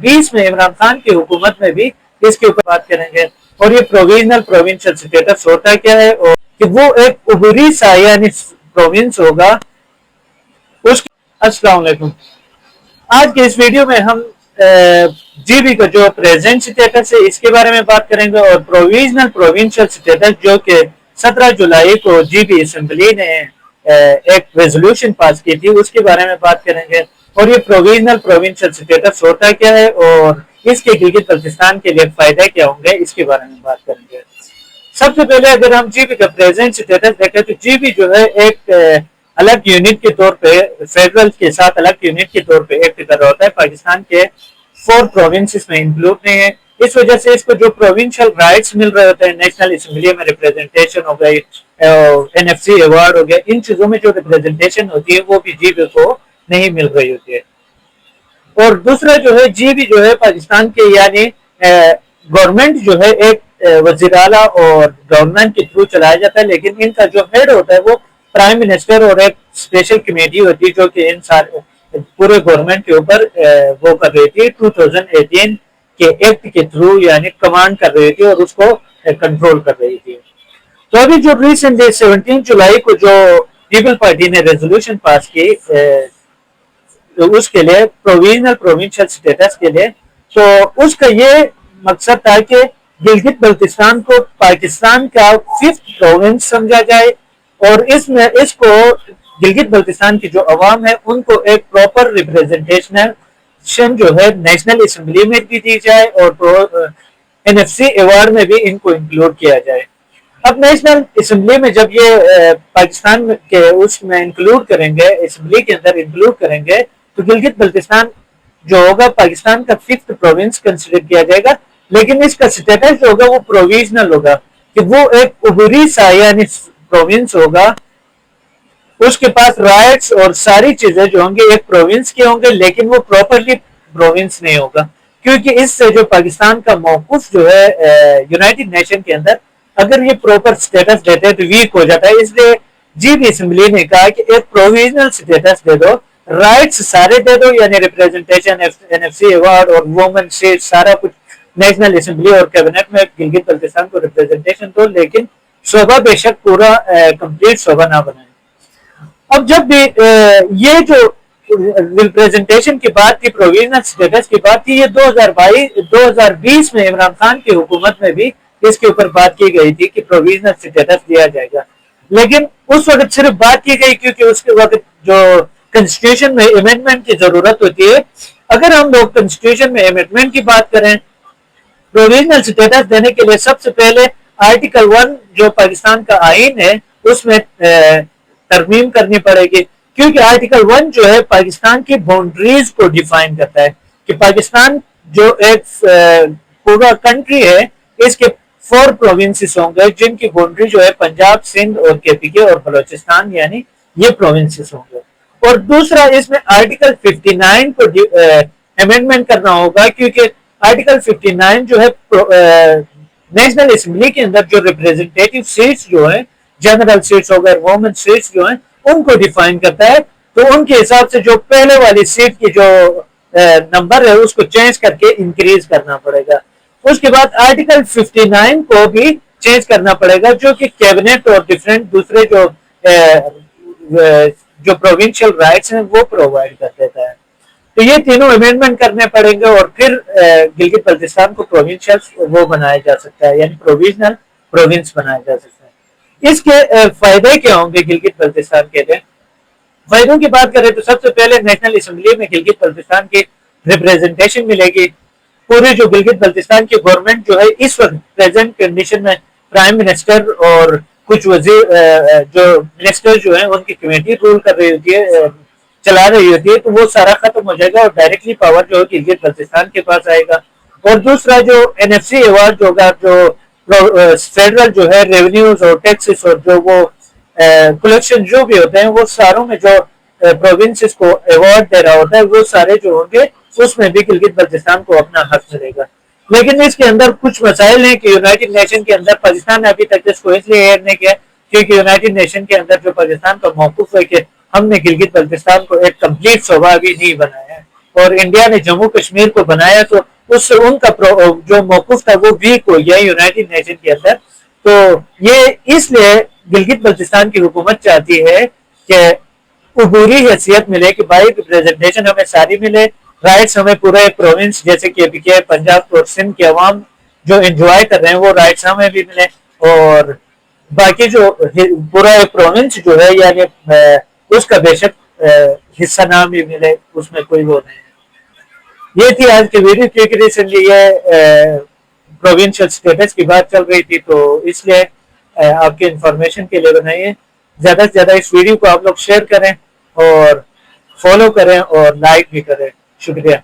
20 میں عمران خان کی حکومت میں بھی اس کے اوپر بات کریں گے، اور یہ پروویژنل پروونشل اسٹیٹس ہوتا کیا ہے، اور کہ وہ ایک عبوری یعنی پروونس ہوگا اس. السلام علیکم. آج کے اس ویڈیو میں ہم جی بی کا جو پریزنٹ اسٹیٹس ہے اس کے بارے میں بات کریں گے، اور پروویژنل پروونشل اسٹیٹس جو کہ 17 جولائی کو جی بی اسمبلی نے ایک ریزولوشن پاس کی تھی اس کے بارے میں بات کریں گے، اور یہ پروویژنل پروونشل اسٹیٹس ہوتا کیا ہے اور اس کے گلگت بلتستان کے لیے فائدے کیا ہوں گے اس کے بارے میں بات کریں گے. سب سے پہلے اگر ہم جی بی کا پریزنٹ اسٹیٹس دیکھیں تو جی بی جو ہے ایک الگ یونٹ کے طور پہ فیڈرل کے ساتھ الگ یونٹ کے طور پہ ایکٹ کر رہا ہوتا ہے، پاکستان کے 4 پروونسز میں انکلوڈ نہیں ہے. اس وجہ سے اس کو جو پروونشل رائٹس مل رہے ہوتے ہیں، نیشنل اسمبلی میں ریپریزنٹیشن ہو گئی، این ایف سی ایوارڈ ہو گیا، ان چیزوں میں جو ریپریزنٹیشن ہوتی ہے وہ بھی جی بی کو نہیں مل رہی ہوتی ہے. اور دوسرا جو ہے جی بی جو ہے پاکستان کے یعنی گورنمنٹ جو ہے ایک وزیر اعلیٰ اور گورنمنٹ کے تھرو چلایا جاتا ہے، لیکن ان کا جو ہیڈ ہوتا ہے وہ پرائم منسٹر اور ایک اسپیشل کمیٹی ہوتی ہے جو کہ ان سارے پورے گورنمنٹ کے اوپر وہ کر رہی تھی 2018 کے ایکٹ کے تھرو، یعنی کمانڈ کر رہی تھی اور اس کو کنٹرول کر رہی تھی. تو ابھی جو ریسنٹلی 17 جولائی کو جو پیپل پارٹی نے ریزولوشن پاس کی اس کے لیے پروویژنل پروونشل اسٹیٹس کے لیے، تو اس کا یہ مقصد تھا کہ گلگت بلتستان کو پاکستان کا 5th پروونس سمجھا جائے، اور اس میں اس کو گلگت بلتستان کی جو عوام ہے ان کو ایک پراپر ریپریزنٹیشن جو ہے نیشنل اسمبلی میں بھی دی جائے اور این ایف سی ایوارڈ میں بھی ان کو انکلوڈ کیا جائے. اب نیشنل اسمبلی میں جب یہ پاکستان کے اس میں انکلوڈ کریں گے، اسمبلی کے اندر انکلوڈ کریں گے، تو گلگت بلتستان جو ہوگا پاکستان کا 5th پروونس کنسیڈر کیا جائے گا، لیکن اس کا اسٹیٹس جو ہوگا وہ پروویژنل ہوگا، کہ وہ ایک عبوری یعنی پروونس ہوگا. اس کے پاس رائٹس اور ساری چیزیں جو ہوں گے ایک پروونس کے ہوں گے، لیکن وہ پراپرلی پروونس نہیں ہوگا، کیونکہ اس سے جو پاکستان کا موقف جو ہے یونائٹڈ نیشن کے اندر اگر یہ پراپر اسٹیٹس دیتے ہیں تو ویک ہو جاتا ہے. اس لیے جی بی اسمبلی نے کہا کہ ایک پروویژنل اسٹیٹس دے دو، رائٹس سارے دے دو، یعنی representation, N F C award اور وومن سیٹ سارا کچھ نیشنل اسمبلی اور کیبنٹ میں گلگت بلتستان کو ریپریزنٹیشن دو، لیکن صوبہ بے شک پورا کمپلیٹ صوبہ نہ بنائے. اب جب بھی یہ جو ریپریزنٹیشن کی بات تھی، پروویژنل اسٹیٹس کی بات تھی، یہ 2020 میں عمران خان کی حکومت میں بھی اس کے اوپر بات کی گئی تھی کہ پروویژنل اسٹیٹس دیا جائے گا، لیکن اس وقت صرف بات کی گئی کیونکہ اس کے وقت جو کنسٹیٹیوشن میں امینڈمنٹ کی ضرورت ہوتی ہے. اگر ہم لوگ کنسٹیٹیوشن میں امینڈمنٹ کی بات کریں پروویژنل اسٹیٹس دینے کے لیے، سب سے پہلے آرٹیکل 1 جو پاکستان کا آئین ہے اس میں ترمیم کرنی پڑے گی، کیونکہ آرٹیکل 1 جو ہے پاکستان کی باؤنڈریز کو ڈیفائن کرتا ہے کہ پاکستان جو ایک پورا کنٹری ہے اس کے 4 پروونسز ہوں گے جن کی باؤنڈری جو ہے پنجاب، سندھ اور کے پی کے اور بلوچستان، یعنی یہ پروونسز ہوں گے. اور دوسرا اس میں آرٹیکل 59 کو امینڈمنٹ کرنا ہوگا، کیونکہ آرٹیکل 59 جو ہے نیشنل اسمبلی کے اندر جو ریپریزنٹیٹیو سیٹس جو ہیں، جنرل سیٹس ہو گئے، وومن سیٹس جو ہیں، ان کو ڈیفائن کرتا ہے. تو ان کے حساب سے جو پہلے والی سیٹ کی جو نمبر ہے اس کو چینج کر کے انکریز کرنا پڑے گا. اس کے بعد آرٹیکل 59 کو بھی چینج کرنا پڑے گا، جو کہ کیبنٹ اور ڈیفرنٹ دوسرے جو پروونشل رائٹس ہیں وہ پرووائڈ کر دیتا ہے. تو یہ تینوں امینڈمنٹ کرنے پڑیں گے اور پھر گلگت بلتستان کو پروونشل وہ بنایا جا سکتا ہے، یعنی پروویژنل پروونس بنایا جا سکتا ہے. اس کے فائدے کیا ہوں گے گلگت بلتستان کے لیے؟ فائدوں کی بات کریں تو سب سے پہلے نیشنل اسمبلی میں گلگت بلتستان کی ریپریزنٹیشن ملے گی. پورے جو گلگت بلتستان کی گورنمنٹ جو ہے اس وقت پریزنٹ کنڈیشن میں پرائم منسٹر اور کچھ وزیر جو منسٹر جو ہیں ان کی کمیٹی رول کر رہی ہوتی ہے، چلا رہی ہوتی ہے، تو وہ سارا ختم ہو جائے گا اور ڈائریکٹلی پاور جو ہے گلگت بلتستان کے پاس آئے گا. اور دوسرا جو این ایف سی ایوارڈ جو ہوگا، جو فیڈرل جو ہے ریونیوز اور ٹیکسز اور جو وہ کلیکشن جو بھی ہوتے ہیں وہ ساروں میں جو پروونسز کو ایوارڈ دے رہا ہوتا ہے وہ سارے جو ہوں گے اس میں بھی گلگت بلتستان کو اپنا حق ملے گا. لیکن اس کے اندر کچھ مسائل ہیں کہ یونائٹڈ نیشن کے اندر پاکستان نے ابھی تک اس کو اس لیے ایڈ نہیں کیا کیونکہ یونائٹڈ نیشن کے اندر جو پاکستان کا موقف ہے کہ ہم نے گلگت بلتستان کو ایک کمپلیٹ صوبہ ابھی نہیں بنایا ہے. اور انڈیا نے جموں کشمیر کو بنایا تو ان کا جو موقف تھا وہ ویک ہو گیا یونائٹڈ نیشن کے اندر. تو یہ اس لیے گلگت بلتستان کی حکومت چاہتی ہے کہ عبوری حیثیت ملے, کہ بائی ریپرزنٹیشن ہمیں ساری ملے, رائٹس ہمیں پورے پروونس جیسے کہ پنجاب اور سندھ کے عوام جو انجوائے کر رہے ہیں وہ رائٹس ہمیں بھی ملے, اور باقی جو پورا پروونس جو ہے یعنی اس کا بے شک حصہ نہ بھی ملے, اس میں کوئی وہ نہیں ہے. یہ تھی آج کی ویڈیو, کیونکہ ریسنٹلی یہ پروونشل اسٹیٹس کی بات چل رہی تھی تو اس لیے آپ کے انفارمیشن کے لیے بنائی ہے. زیادہ سے زیادہ اس ویڈیو کو آپ لوگ شیئر کریں اور فالو کریں اور لائک بھی کریں. شکریہ.